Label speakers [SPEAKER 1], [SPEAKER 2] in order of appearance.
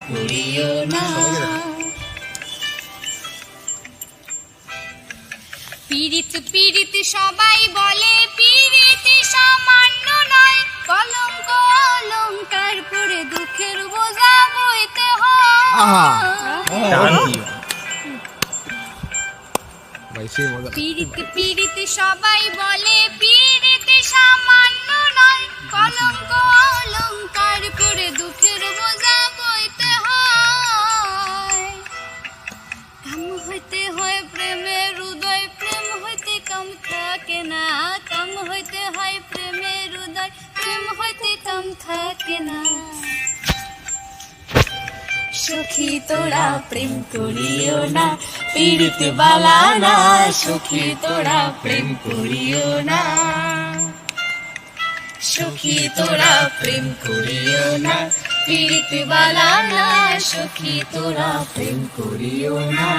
[SPEAKER 1] করিও না। পীড়িত পীড়িত সবাই বলে পীড়িত সামান্য নয়, কলঙ্ক অলঙ্কার পরে দুঃখের বোঝা বইতে হয়। পীড়িত পীড়িত সবাই বলে পীড়িত সামান্য নয়, কলঙ্ক অলঙ্কার পরে দুঃখের বোঝা বইতে হয়। কাম হইতে হয় প্রেমের হৃদয়, প্রেম হইতে কাম থাকে না। কাম হইতে হয় প্রেমের হৃদয়, প্রেম হইতে কাম থাকে না। সখী তোরা প্রেম করিও না, পীড়িত বালা না। সখী তোরা প্রেম করিও না, সখী তোরা প্রেম করিও না, পীড়িত বালা না। সখী তোরা প্রেম করিও না।